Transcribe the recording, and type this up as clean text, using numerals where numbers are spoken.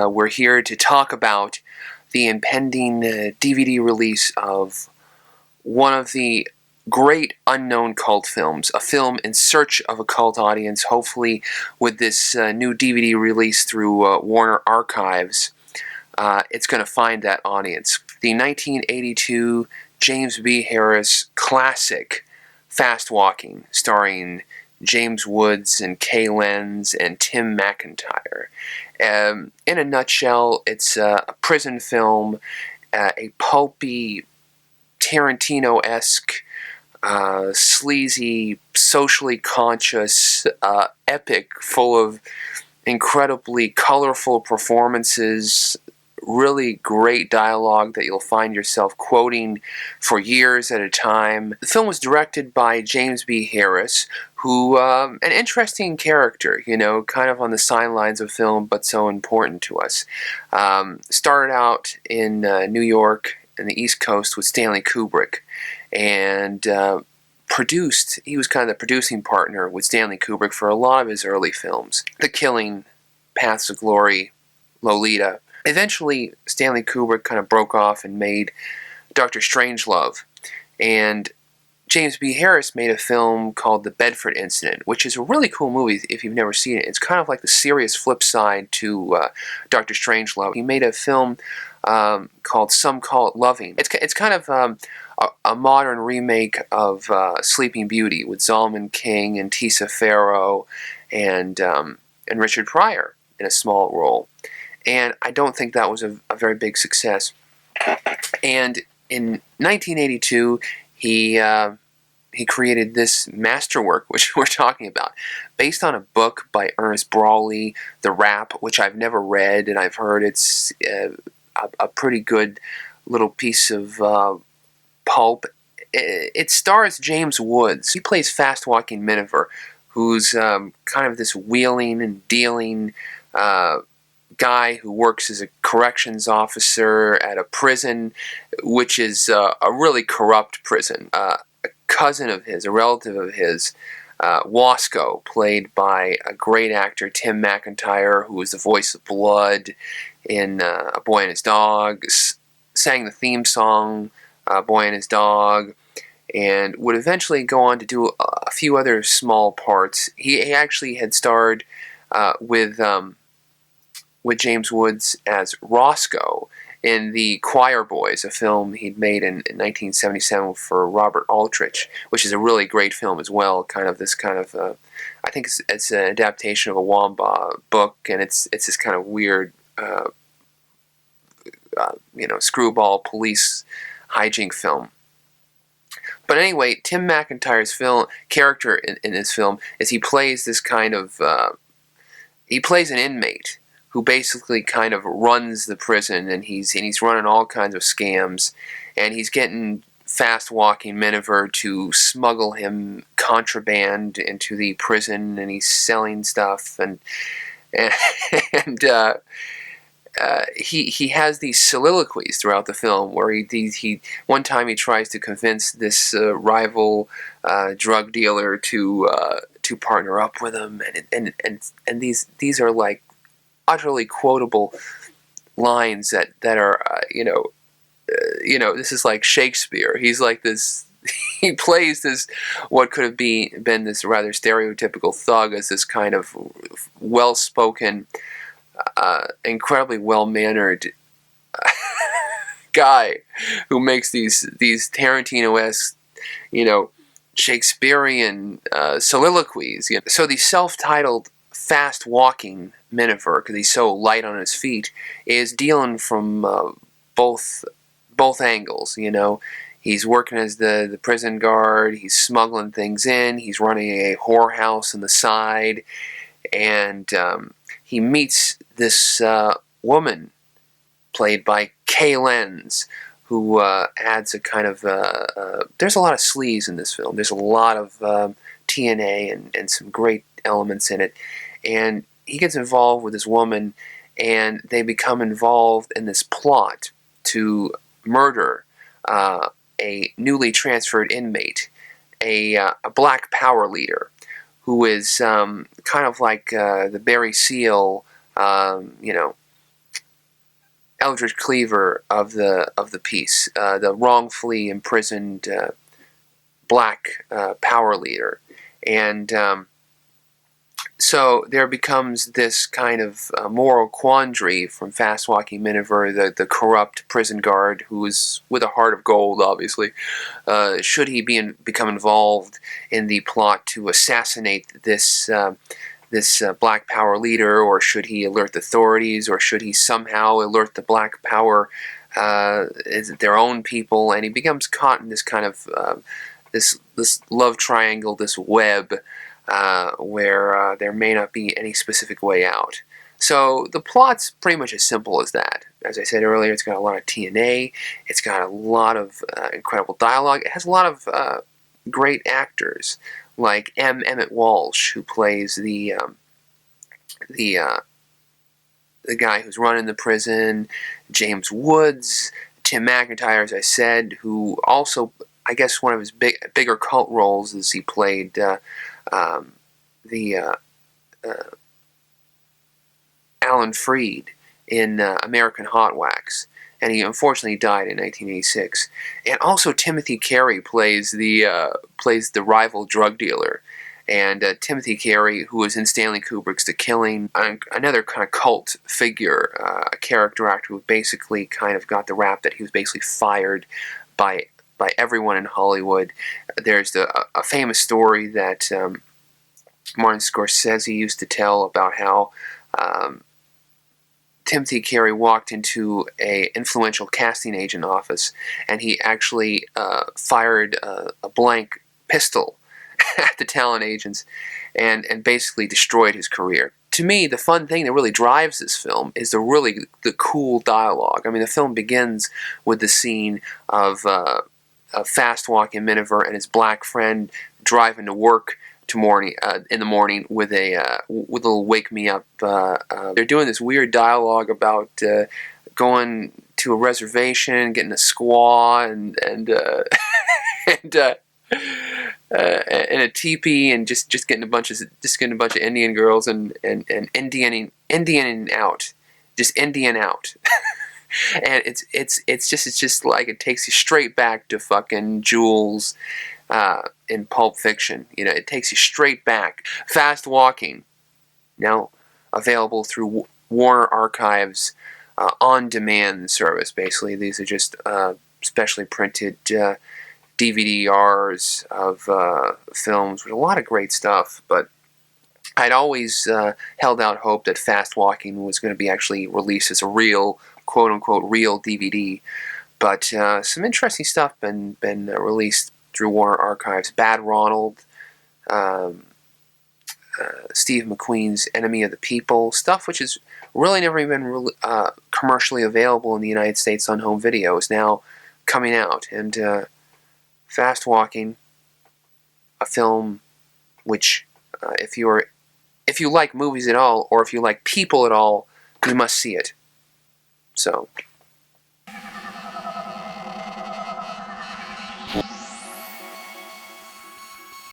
we're here to talk about the impending DVD release of one of the great unknown cult films, a film in search of a cult audience. Hopefully, with this new DVD release through Warner Archives, it's going to find that audience. The 1982 James B. Harris classic, Fast Walking, starring James Woods and Kay Lenz and Tim McIntyre. In a nutshell, it's a prison film, a pulpy, Tarantino-esque, sleazy, socially conscious epic full of incredibly colorful performances, really great dialogue that you'll find yourself quoting for years at a time. The film was directed by James B. Harris, who, an interesting character, kind of on the sidelines of film, but so important to us. Started out in New York and the East Coast with Stanley Kubrick, and he was kind of the producing partner with Stanley Kubrick for a lot of his early films. The Killing, Paths of Glory, Lolita. Eventually, Stanley Kubrick kind of broke off and made Dr. Strangelove, and James B. Harris made a film called The Bedford Incident, which is a really cool movie if you've never seen it. It's kind of like the serious flip side to Dr. Strangelove. He made a film called Some Call It Loving. It's kind of a modern remake of Sleeping Beauty with Zalman King and Tisa Farrow and Richard Pryor in a small role. And I don't think that was a very big success. And in 1982, he created this masterwork, which we're talking about, based on a book by Ernest Brawley, The Rap, which I've never read, and I've heard it's a pretty good little piece of pulp. It stars James Woods. He plays fast-walking Miniver, who's kind of this wheeling and dealing guy who works as a corrections officer at a prison, which is a really corrupt prison. A cousin of his, a relative of his, Wasco, played by a great actor, Tim McIntyre, who was the voice of Blood in A Boy and His Dog, sang the theme song, Boy and His Dog, and would eventually go on to do a few other small parts. He actually had starred with James Woods as Roscoe in The Choir Boys, a film he'd made in 1977 for Robert Aldrich, which is a really great film as well. I think it's an adaptation of a Wamba book, and it's this kind of weird, screwball police hijink film. But anyway, Tim McIntyre's character in this film is he plays this kind of he plays an inmate who basically kind of runs the prison, and he's running all kinds of scams, and he's getting fast-walking Miniver to smuggle him contraband into the prison, and he's selling stuff, and he has these soliloquies throughout the film where he one time he tries to convince this rival drug dealer to partner up with him, and these are like utterly quotable lines that are this is like Shakespeare. He's like this. He plays this what could have been this rather stereotypical thug as this kind of well-spoken, incredibly well-mannered guy who makes these Tarantino-esque, Shakespearean soliloquies. So the self-titled fast-walking Miniver, because he's so light on his feet, is dealing from both angles. He's working as the prison guard. He's smuggling things in. He's running a whorehouse on the side, and he meets this woman played by Kay Lenz, who adds a kind of there's a lot of sleaze in this film. There's a lot of TNA and some great elements in it, and he gets involved with this woman, and they become involved in this plot to murder a newly transferred inmate, a black power leader, who is kind of like the Barry Seal, Eldridge Cleaver of the piece, the wrongfully imprisoned black power leader. And so there becomes this kind of moral quandary from Fast Walking Miniver, the corrupt prison guard who is with a heart of gold, obviously. Should he become involved in the plot to assassinate this Black Power leader, or should he alert the authorities, or should he somehow alert the Black Power, their own people? And he becomes caught in this kind of this love triangle, this web, where there may not be any specific way out. So the plot's pretty much as simple as that. As I said earlier, it's got a lot of TNA, it's got a lot of incredible dialogue, it has a lot of great actors, like Emmett Walsh, who plays the guy who's running the prison, James Woods, Tim McIntyre, as I said, who also, I guess one of his bigger cult roles is he played Alan Freed in American Hot Wax, and he unfortunately died in 1986. And also Timothy Carey plays the rival drug dealer, and Timothy Carey, who was in Stanley Kubrick's The Killing, another kind of cult figure, a character actor who basically kind of got the rap that he was basically fired by everyone in Hollywood. There's a famous story that Martin Scorsese used to tell about how Timothy Carey walked into a influential casting agent office, and he actually fired a blank pistol at the talent agents, and basically destroyed his career. To me, the fun thing that really drives this film is the cool dialogue. I mean, the film begins with the scene of Fast Walking Miniver and his black friend driving to work in the morning with a little wake me up. They're doing this weird dialogue about going to a reservation, getting a squaw, and and a teepee, and just getting a bunch of Indian girls and Indianing out, just Indian out. And it's just like it takes you straight back to fucking Jules in Pulp Fiction. You know, it takes you straight back. Fast Walking, now available through Warner Archives on-demand service. Basically, these are just specially printed DVDRs of films with a lot of great stuff. But I'd always held out hope that Fast Walking was going to be actually released as a real, quote-unquote, real DVD. But some interesting stuff been released through Warner Archives. Bad Ronald, Steve McQueen's Enemy of the People, stuff which has really never even been commercially available in the United States on home video, is now coming out. And Fast Walking, a film which, if you like movies at all, or if you like people at all, you must see it. So